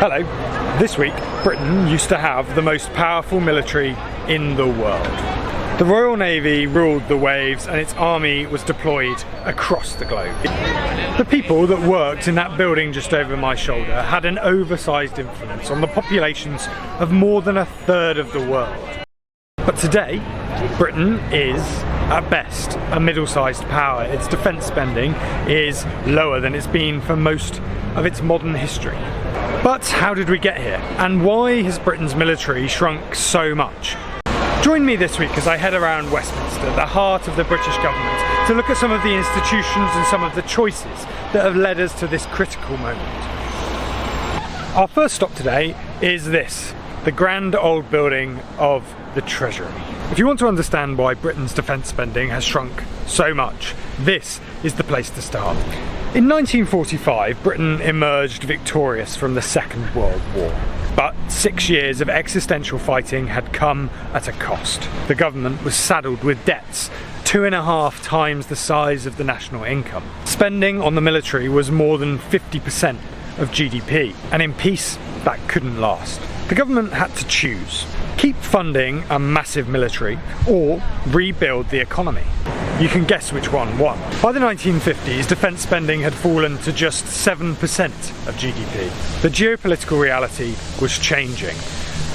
Hello. This week, Britain used to have the most powerful military in the world. The Royal Navy ruled the waves and its army was deployed across the globe. The people that worked in that building just over my shoulder had an oversized influence on the populations of more than a third of the world. But today, Britain is, at best, a middle-sized power. Its defence spending is lower than it's been for most of its modern history. But how did we get here? And why has Britain's military shrunk so much? Join me this week as I head around Westminster, the heart of the British government, to look at some of the institutions and some of the choices that have led us to this critical moment. Our first stop today is this, the grand old building of the Treasury. If you want to understand why Britain's defence spending has shrunk so much, this is the place to start. In 1945, Britain emerged victorious from the Second World War. But 6 years of existential fighting had come at a cost. The government was saddled with debts 2.5 times the size of the national income. Spending on the military was more than 50% of GDP, and in peace, that couldn't last. The government had to choose: keep funding a massive military or rebuild the economy. You can guess which one won. By the 1950s, defence spending had fallen to just 7% of GDP. The geopolitical reality was changing.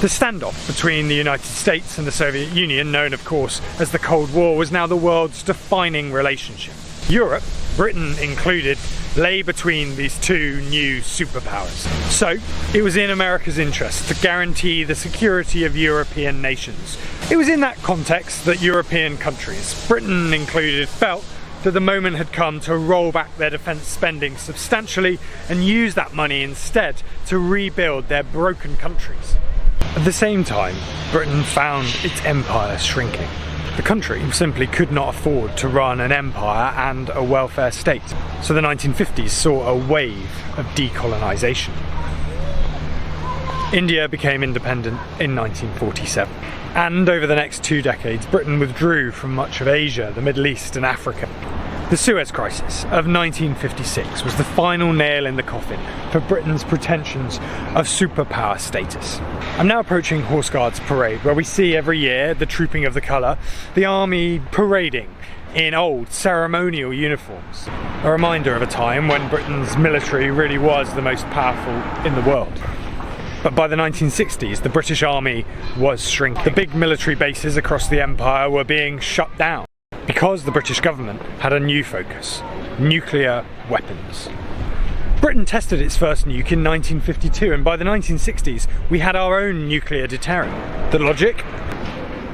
The standoff between the United States and the Soviet Union, known of course as the Cold War, was now the world's defining relationship. Europe, Britain included, lay between these two new superpowers. So it was in America's interest to guarantee the security of European nations. It was in that context that European countries, Britain included, felt that the moment had come to roll back their defence spending substantially and use that money instead to rebuild their broken countries. At the same time, Britain found its empire shrinking. The country simply could not afford to run an empire and a welfare state, so the 1950s saw a wave of decolonisation. India became independent in 1947, and over the next 2 decades Britain withdrew from much of Asia, the Middle East and Africa. The Suez Crisis of 1956 was the final nail in the coffin for Britain's pretensions of superpower status. I'm now approaching Horse Guards Parade, where we see every year the trooping of the colour, the army parading in old ceremonial uniforms. A reminder of a time when Britain's military really was the most powerful in the world. But by the 1960s, the British Army was shrinking. The big military bases across the empire were being shut down because the British government had a new focus: nuclear weapons. Britain tested its first nuke in 1952, and by the 1960s we had our own nuclear deterrent. The logic?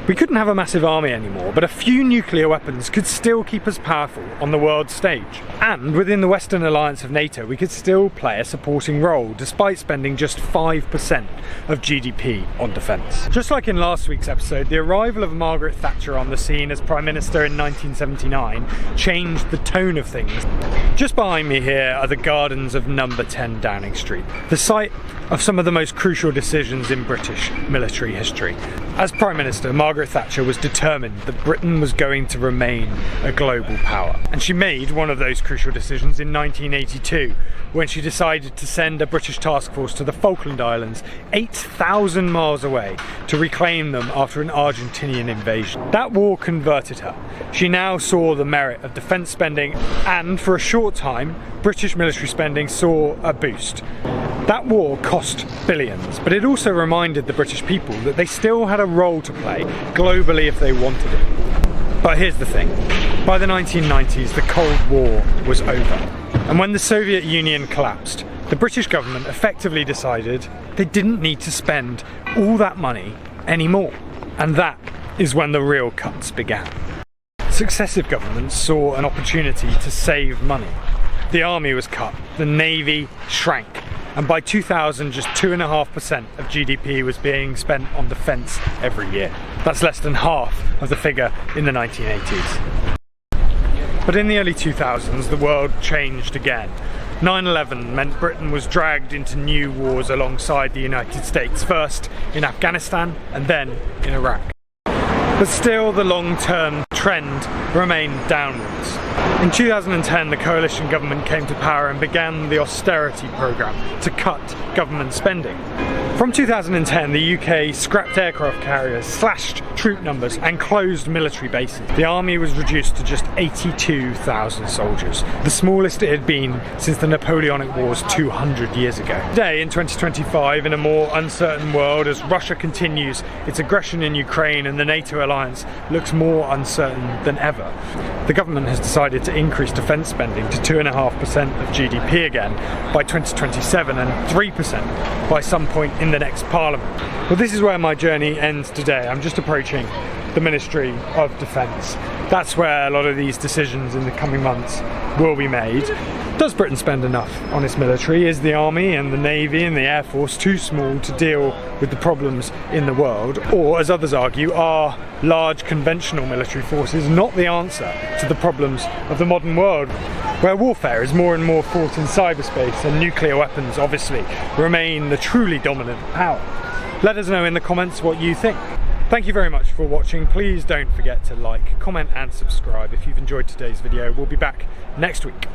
We couldn't have a massive army anymore, but a few nuclear weapons could still keep us powerful on the world stage. And within the Western alliance of NATO, we could still play a supporting role, despite spending just 5% of GDP on defence. Just like in last week's episode, the arrival of Margaret Thatcher on the scene as Prime Minister in 1979 changed the tone of things. Just behind me here are the gardens of number 10 Downing Street, the site of some of the most crucial decisions in British military history. As Prime Minister, Margaret Thatcher was determined that Britain was going to remain a global power. And she made one of those crucial decisions in 1982, when she decided to send a British task force to the Falkland Islands 8,000 miles away to reclaim them after an Argentinian invasion. That war converted her. She now saw the merit of defence spending, and for a short time, British military spending saw a boost. That war cost billions, but it also reminded the British people that they still had a role to play globally if they wanted it. But here's the thing, by the 1990s the Cold War was over, and when the Soviet Union collapsed, the British government effectively decided they didn't need to spend all that money anymore. And that is when the real cuts began. Successive governments saw an opportunity to save money. The army was cut, the navy shrank, and by 2000 just 2.5% of GDP was being spent on defence every year. That's less than half of the figure in the 1980s. But in the early 2000s the world changed again. 9/11 meant Britain was dragged into new wars alongside the United States, first in Afghanistan and then in Iraq. But still, the long-term trend remained downwards. In 2010, the coalition government came to power and began the Austerity programme to cut government spending. From 2010, the UK scrapped aircraft carriers, slashed troop numbers and closed military bases. The army was reduced to just 82,000 soldiers, the smallest it had been since the Napoleonic Wars 200 years ago. Today, in 2025, in a more uncertain world, as Russia continues its aggression in Ukraine and the NATO alliance looks more uncertain than ever, the government has decided to increase defence spending to 2.5% of GDP again by 2027 and 3% by some point in the next Parliament. Well, this is where my journey ends today. I'm just approaching the Ministry of Defence. That's where a lot of these decisions in the coming months will be made. Does Britain spend enough on its military? Is the Army and the Navy and the Air Force too small to deal with the problems in the world? Or, as others argue, are large conventional military forces not the answer to the problems of the modern world, where warfare is more and more fought in cyberspace and nuclear weapons obviously remain the truly dominant power? Let us know in the comments what you think. Thank you very much for watching. Please don't forget to like, comment and subscribe if you've enjoyed today's video. We'll be back next week.